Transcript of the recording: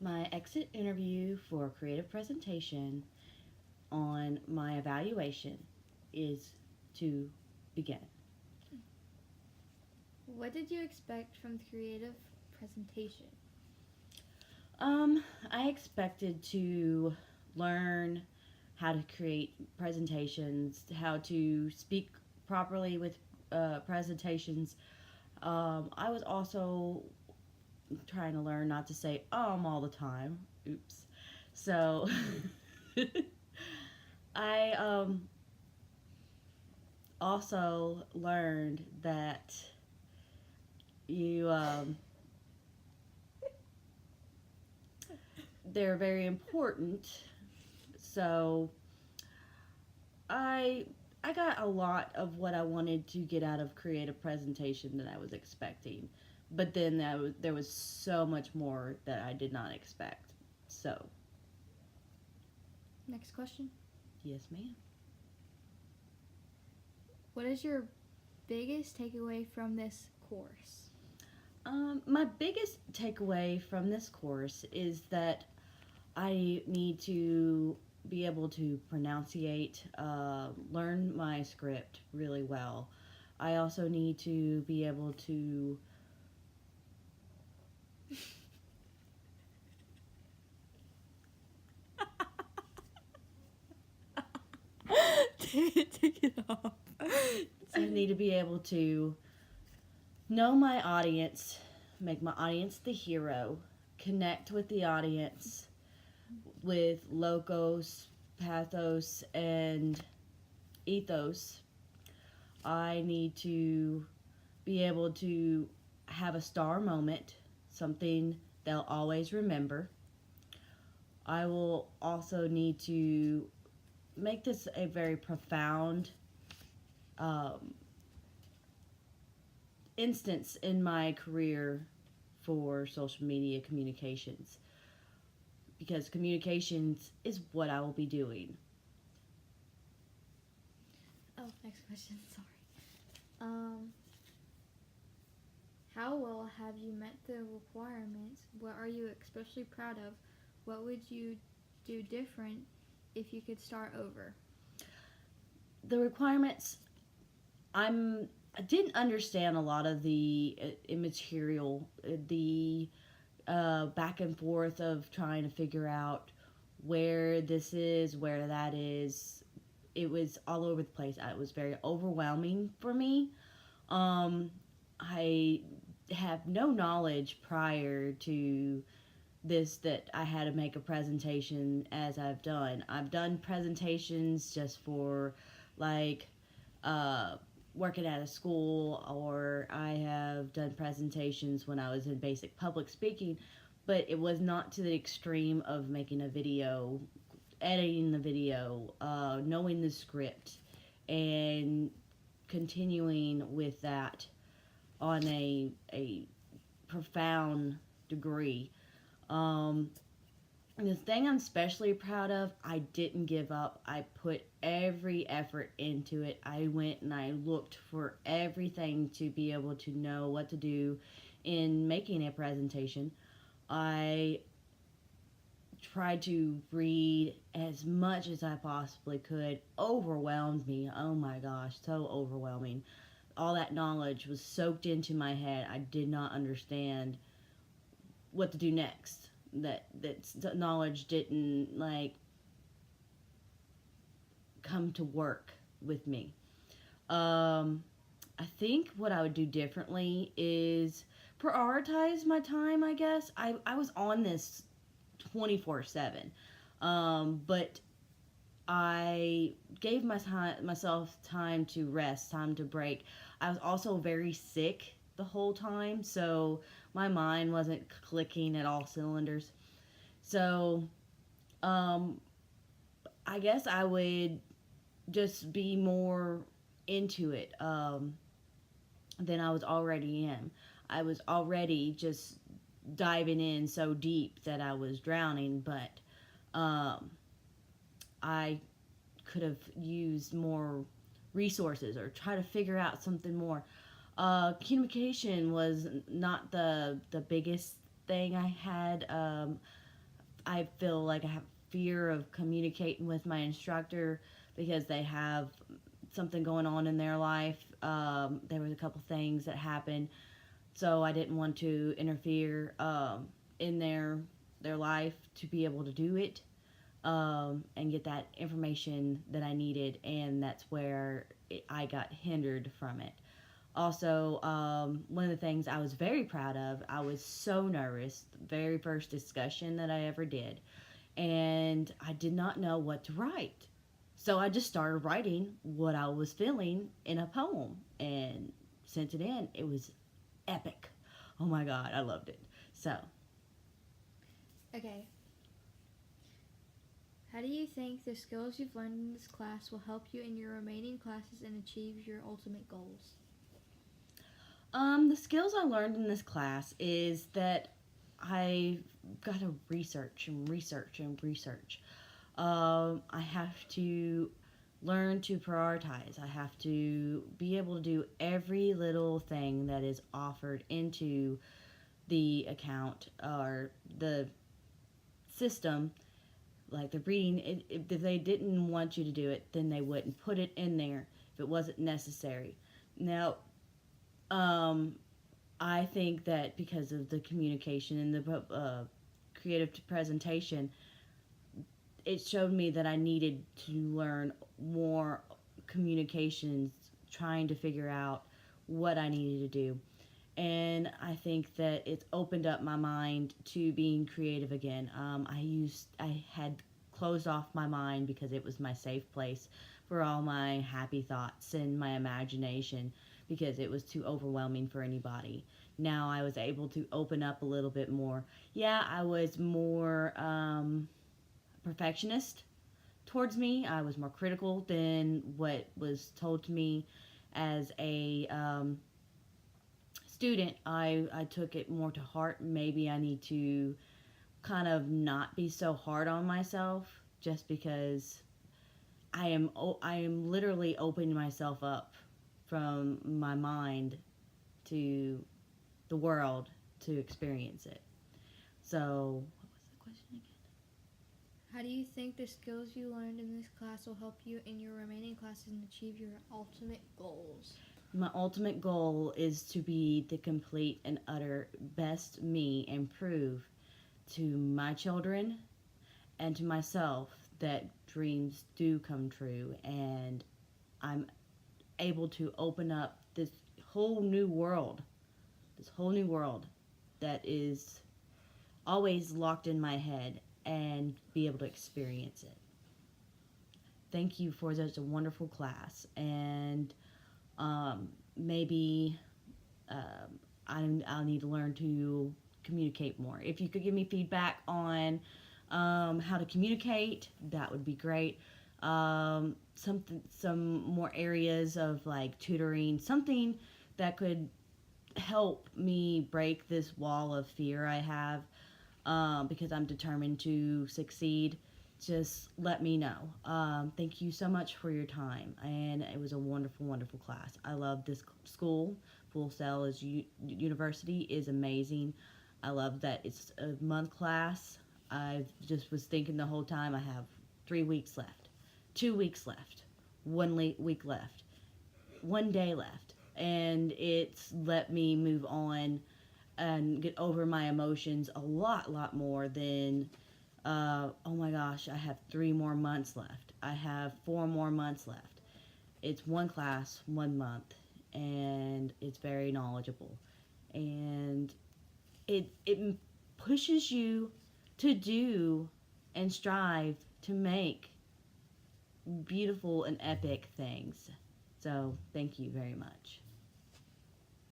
My exit interview for creative presentation on my evaluation is to begin. What did you expect from the creative presentation? I expected to learn how to create presentations, how to speak properly with presentations. I was also trying to learn not to say all the time. Oops. So I also learned that you they're very important. So I I got a lot of what I wanted to get out of creative presentation that I was expecting, but then there was so much more that I did not expect. So Next question. yes, ma'am. What is your biggest takeaway from this course? My biggest takeaway from this course is that I need to be able to pronunciate, learn my script really well. I also need to be able to. Take it off. I need to be able to know my audience, make my audience the hero, connect with the audience with logos, pathos, and ethos. I need to be able to have a star moment, something they'll always remember. I will also need to make this a very profound um, instance in my career for social media communications, because communications is what I will be doing. Oh, next question. Sorry. Um, how well have you met the requirements? What are you especially proud of? What would you do different if you could start over? The requirements, I didn't understand a lot of the immaterial, the back and forth of trying to figure out where this is, where that is. It was all over the place. It was very overwhelming for me. I have no knowledge prior to this that I had to make a presentation as I've done. I've done presentations just for like uh, working at a school, or I have done presentations when I was in basic public speaking, but it was not to the extreme of making a video, editing the video, knowing the script, and continuing with that on a profound degree. Um, the thing I'm especially proud of, I didn't give up. I put every effort into it. I went and I looked for everything to be able to know what to do in making a presentation. I tried to read as much as I possibly could. Overwhelmed me. Oh my gosh, so overwhelming. All that knowledge was soaked into my head. I did not understand what to do next. That knowledge didn't like come to work with me. I think what I would do differently is prioritize my time. I guess I was on this 24/7, but I gave myself time to rest, time to break. I was also very sick the whole time, so my mind wasn't clicking at all cylinders. So, um, I guess I would just be more into it than I was already in. I was already just diving in so deep that I was drowning, but um, I could have used more resources or try to figure out something more. Communication was not the biggest thing I had. I feel like I have fear of communicating with my instructor because they have something going on in their life. There was a couple things that happened, so I didn't want to interfere in their life to be able to do it, and get that information that I needed, and that's where I got hindered from it. Also, one of the things I was very proud of, I was so nervous, the very first discussion that I ever did, and I did not know what to write. So I just started writing what I was feeling in a poem and sent it in. It was epic. Oh my God, I loved it. So, Okay. How do you think the skills you've learned in this class will help you in your remaining classes and achieve your ultimate goals? the skills I learned in this class is that I got to research and research and research. I have to learn to prioritize. I have to be able to do every little thing that is offered into the account or the system, like the reading. If they didn't want you to do it, then they wouldn't put it in there if it wasn't necessary. Now, um, I think that because of the communication and the creative presentation, it showed me that I needed to learn more communications, trying to figure out what I needed to do. And I think that it's opened up my mind to being creative again. I had closed off my mind because it was my safe place for all my happy thoughts and my imagination because it was too overwhelming for anybody. Now I was able to open up a little bit more. Yeah, I was more perfectionist towards me. I was more critical than what was told to me as a student. I took it more to heart. Maybe I need to kind of not be so hard on myself just because I am literally opening myself up from my mind to the world to experience it. So, what was the question again? How do you think the skills you learned in this class will help you in your remaining classes and achieve your ultimate goals? My ultimate goal is to be the complete and utter best me and prove to my children and to myself that dreams do come true, and I'm able to open up whole new world, this whole new world that is always locked in my head and be able to experience it. Thank you for such a wonderful class, and maybe I'll need to learn to communicate more. If you could give me feedback on how to communicate, that would be great. Some more areas of like tutoring, something that could help me break this wall of fear I have, because I'm determined to succeed. Just let me know. Thank you so much for your time, and it was a wonderful, wonderful class. I love this school. Full Sail is University is amazing. I love that it's a month class. I just was thinking the whole time I have 3 weeks left, 2 weeks left, week left, 1 day left, and it's let me move on and get over my emotions a lot more than oh my gosh, I have 3 more months left. I have 4 more months left. It's one class, 1 month, and it's very knowledgeable. And it pushes you to do and strive to make beautiful and epic things. So, thank you very much.